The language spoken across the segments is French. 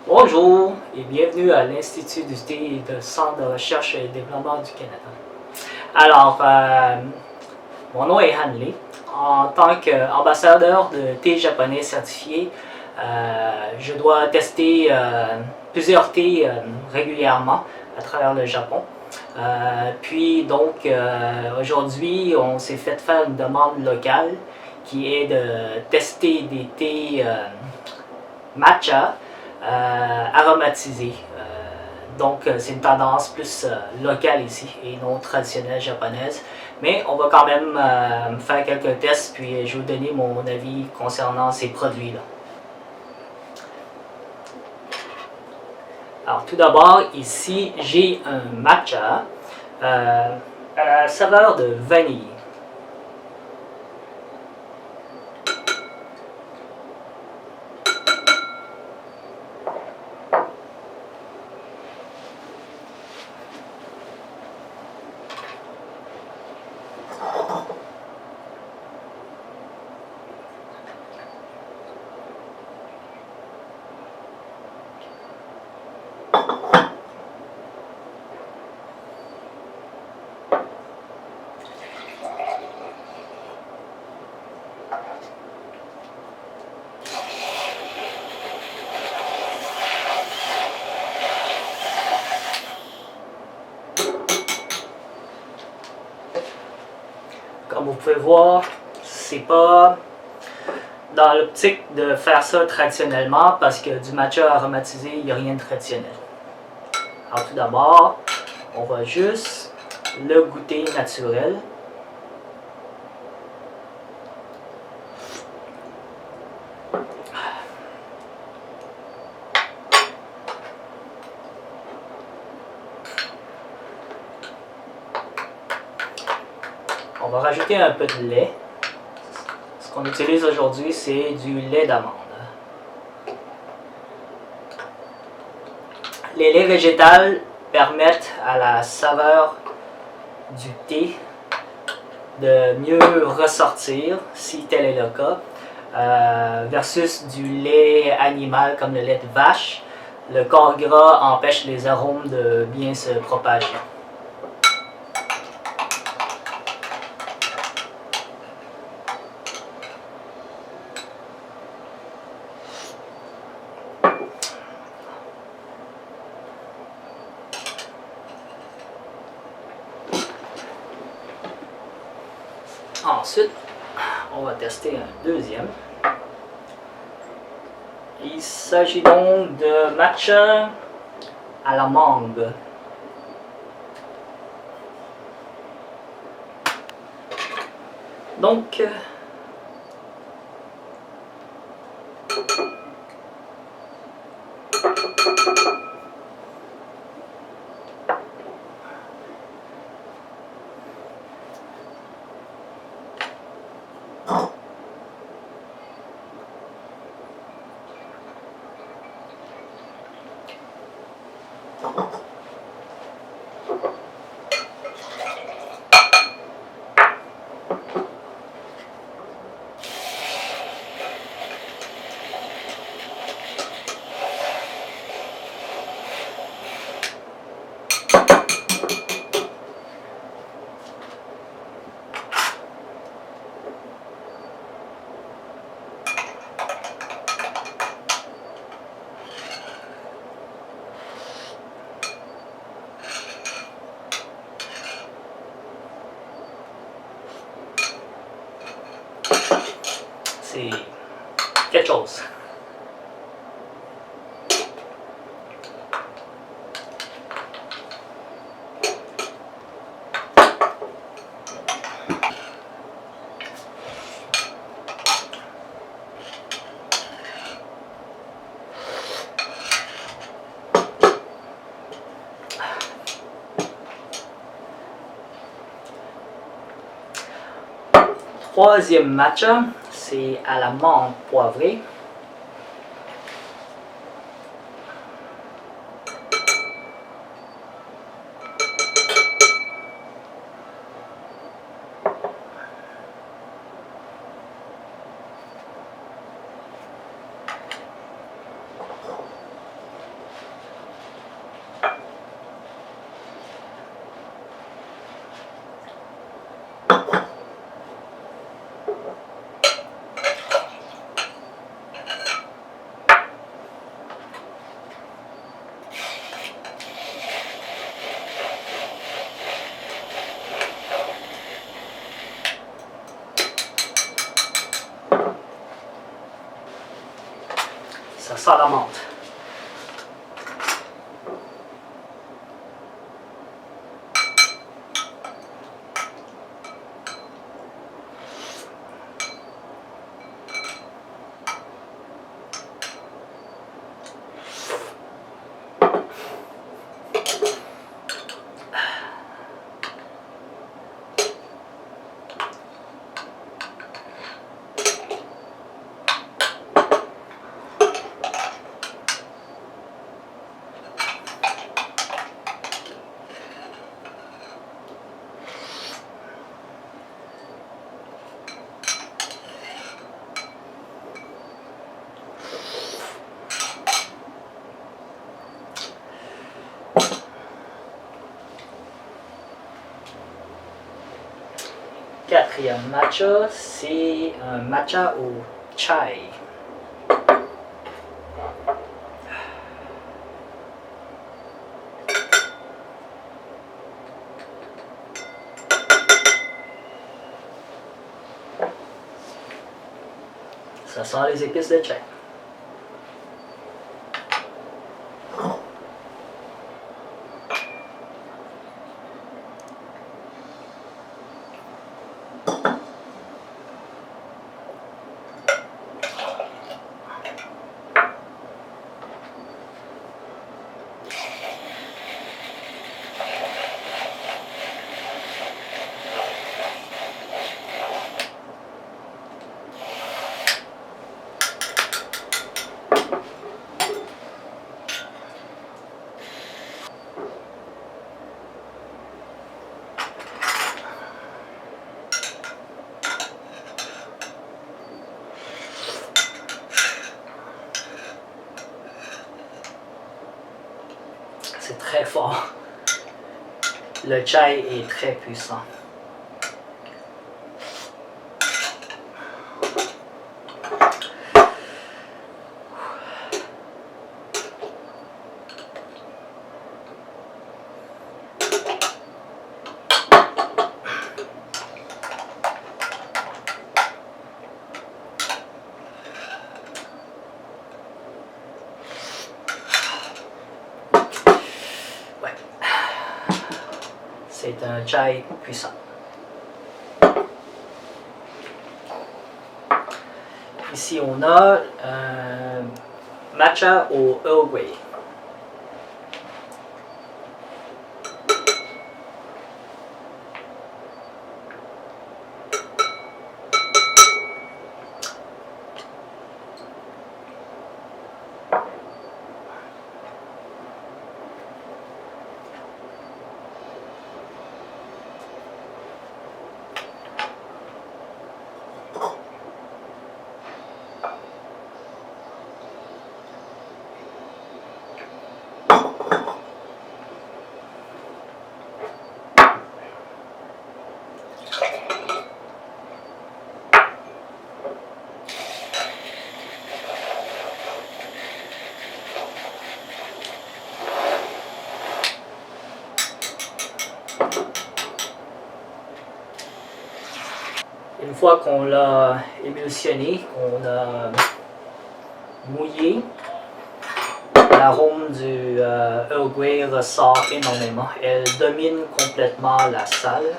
Bonjour et bienvenue à l'Institut du thé et du Centre de recherche et développement du Canada. Alors, mon nom est Hanley. En tant qu'ambassadeur de thé japonais certifié, je dois tester plusieurs thés régulièrement à travers le Japon. Aujourd'hui, on s'est fait faire une demande locale qui est de tester des thés matcha aromatisés. C'est une tendance plus locale ici et non traditionnelle japonaise. Mais on va quand même faire quelques tests, puis je vais vous donner mon avis concernant ces produits-là. Alors tout d'abord, ici, j'ai un matcha à la saveur de vanille. Comme vous pouvez voir, c'est pas dans l'optique de faire ça traditionnellement parce que du matcha aromatisé, il n'y a rien de traditionnel. Alors tout d'abord, on va juste le goûter naturel. On va rajouter un peu de lait. Ce qu'on utilise aujourd'hui, c'est du lait d'amande. Les laits végétales permettent à la saveur du thé de mieux ressortir, si tel est le cas, versus du lait animal comme le lait de vache. Le corps gras empêche les arômes de bien se propager. Ensuite, on va tester un deuxième. Il s'agit donc de matcha à la mangue. Donc, c'est quelque chose. Troisième matcha, c'est à la menthe poivrée. plus à la menthe. Quatrième matcha, c'est un matcha au chai. Ça sent les épices de chai. C'est très fort. Le chai est très puissant. C'est un chai puissant. Ici, on a un matcha au Earl Grey. Une fois qu'on l'a émulsionné, qu'on a mouillé, l'arôme du Earl Grey ressort énormément. Elle domine complètement la salle.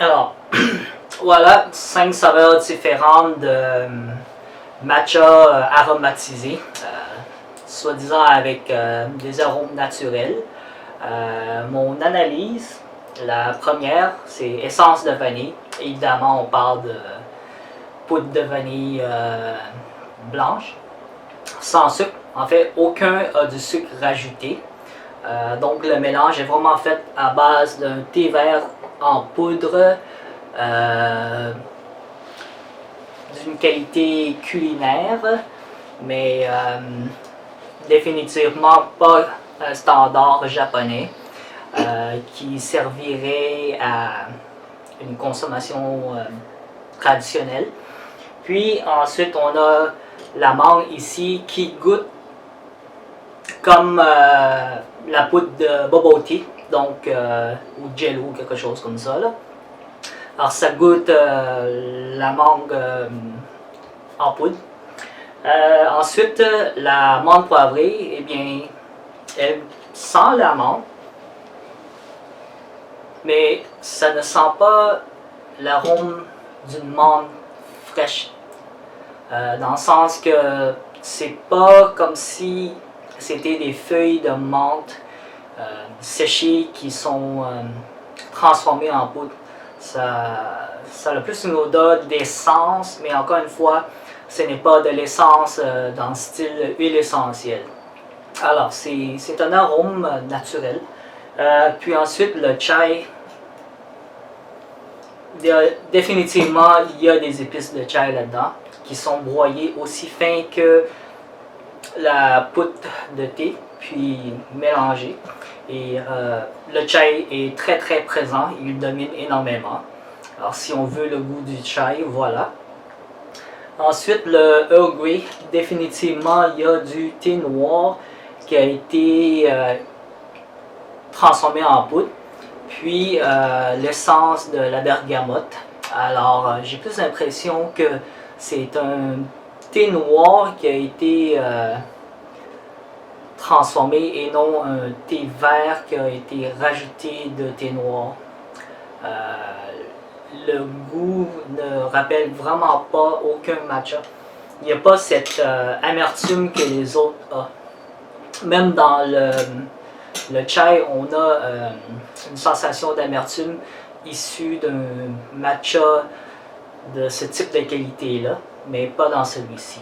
Alors, voilà 5 saveurs différentes de matcha aromatisé, soi-disant avec des arômes naturels. Mon analyse, la première, c'est essence de vanille. Évidemment, on parle de poudre de vanille blanche, sans sucre. En fait, aucun a du sucre rajouté. Donc, le mélange est vraiment fait à base d'un thé vert en poudre d'une qualité culinaire, mais définitivement pas un standard japonais qui servirait à une consommation traditionnelle. Puis ensuite on a la mangue ici qui goûte comme la poudre de bubble tea, donc ou jello, quelque chose comme ça là. Alors ça goûte la mangue en poudre. Ensuite, la menthe poivrée, eh bien, elle sent la menthe, mais ça ne sent pas l'arôme d'une menthe fraîche. Dans le sens que c'est pas comme si c'était des feuilles de menthe séchées qui sont transformées en poudre. Ça a plus une odeur d'essence, mais encore une fois, ce n'est pas de l'essence dans le style huile essentielle. Alors, c'est un arôme naturel. Puis ensuite, le chai. Définitivement, il y a des épices de chai là-dedans qui sont broyées aussi fin que la poudre de thé, puis mélangées. Et le chai est très très présent, il domine énormément. Alors si on veut le goût du chai, voilà. Ensuite, le Earl Grey, définitivement, il y a du thé noir qui a été transformé en poudre. Puis l'essence de la bergamote. Alors j'ai plus l'impression que c'est un thé noir qui a été transformé et non un thé vert qui a été rajouté de thé noir. Le goût ne rappelle vraiment pas aucun matcha. Il n'y a pas cette amertume que les autres ont. Même dans le chai, on a une sensation d'amertume issue d'un matcha de ce type de qualité-là, mais pas dans celui-ci.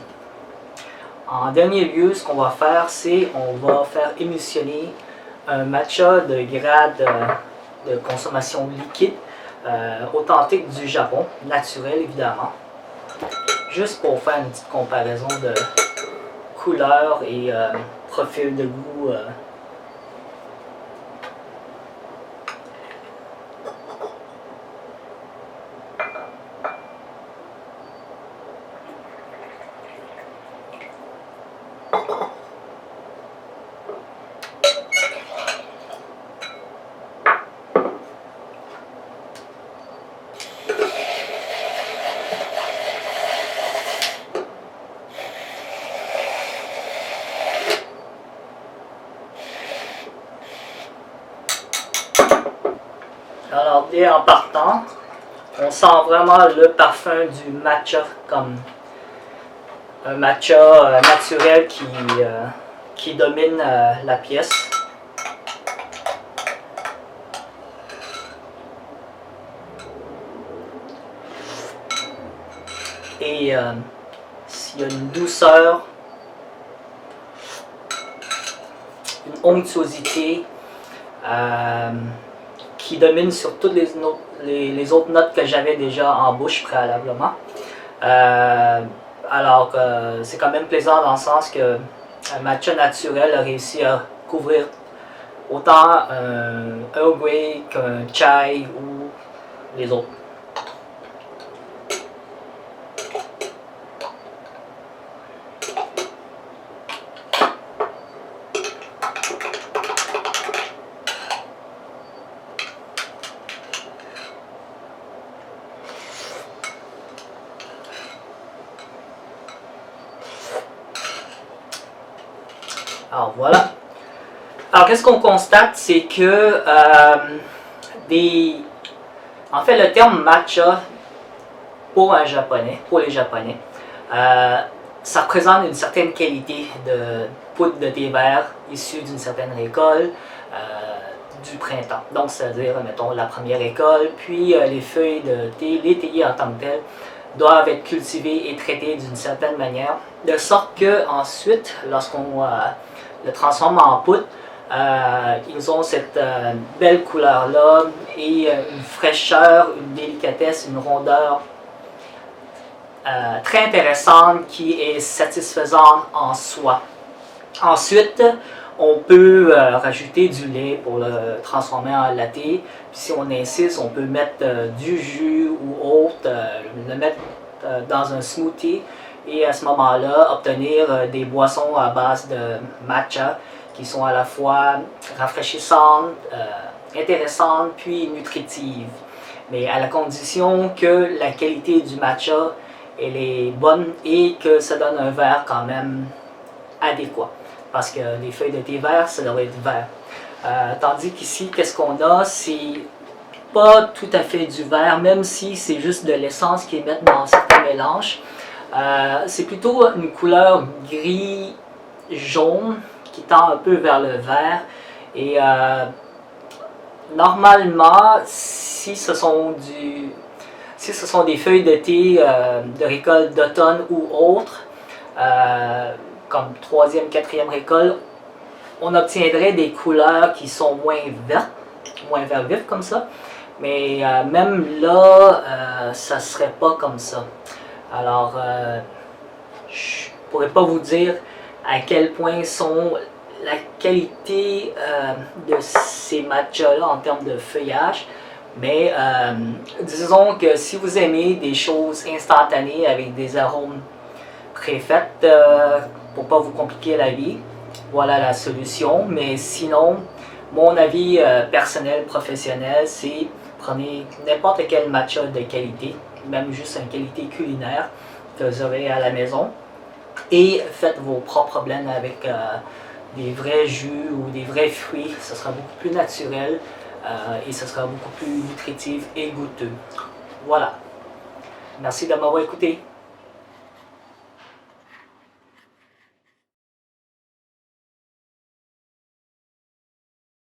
En dernier lieu, ce qu'on va faire, c'est on va faire émulsionner un matcha de grade de consommation liquide, authentique du Japon, naturel évidemment, juste pour faire une petite comparaison de couleur et profil de goût. Alors dès en partant, on sent vraiment le parfum du matcha comme un matcha naturel qui domine la pièce. Et il y a une douceur, une onctuosité qui domine sur toutes les autres notes que j'avais déjà en bouche préalablement. Alors c'est quand même plaisant dans le sens que un matcha naturel a réussi à couvrir autant un Earl Grey qu'un chai ou les autres. Alors voilà. Alors qu'est-ce qu'on constate, c'est que en fait le terme matcha pour les Japonais, ça représente une certaine qualité de poudre de thé vert issue d'une certaine récolte du printemps. Donc c'est-à-dire, mettons, la première récolte, puis les feuilles de thé, les théiers en tant que tels, doivent être cultivés et traités d'une certaine manière, de sorte que ensuite, lorsqu'on le transforme en poudre, Ils ont cette belle couleur-là et une fraîcheur, une délicatesse, une rondeur très intéressante qui est satisfaisante en soi. Ensuite, on peut rajouter du lait pour le transformer en latte. Puis si on insiste, on peut mettre du jus ou autre, le mettre dans un smoothie et à ce moment-là, obtenir des boissons à base de matcha qui sont à la fois rafraîchissantes, intéressantes puis nutritives. Mais à la condition que la qualité du matcha elle est bonne et que ça donne un verre quand même adéquat. Parce que les feuilles de thé vert, ça doit être vert. Tandis qu'ici, qu'est-ce qu'on a? C'est pas tout à fait du vert, même si c'est juste de l'essence qu'ils mettent dans certains mélanges. C'est plutôt une couleur gris-jaune qui tend un peu vers le vert. Et normalement, si ce sont des feuilles de thé de récolte d'automne ou autre, comme 3e, 4e récolte, on obtiendrait des couleurs qui sont moins vertes, moins vert vif comme ça. Mais même là, ça ne serait pas comme ça. Alors, je ne pourrais pas vous dire à quel point sont la qualité de ces matchas-là en termes de feuillage. Mais disons que si vous aimez des choses instantanées avec des arômes préfaites pour ne pas vous compliquer la vie, voilà la solution. Mais sinon, mon avis personnel, professionnel, c'est prenez n'importe quel matcha de qualité, même juste une qualité culinaire que vous aurez à la maison et faites vos propres blends avec des vrais jus ou des vrais fruits. Ce sera beaucoup plus naturel. Et ce sera beaucoup plus nutritif et goûteux. Voilà. Merci de m'avoir écouté.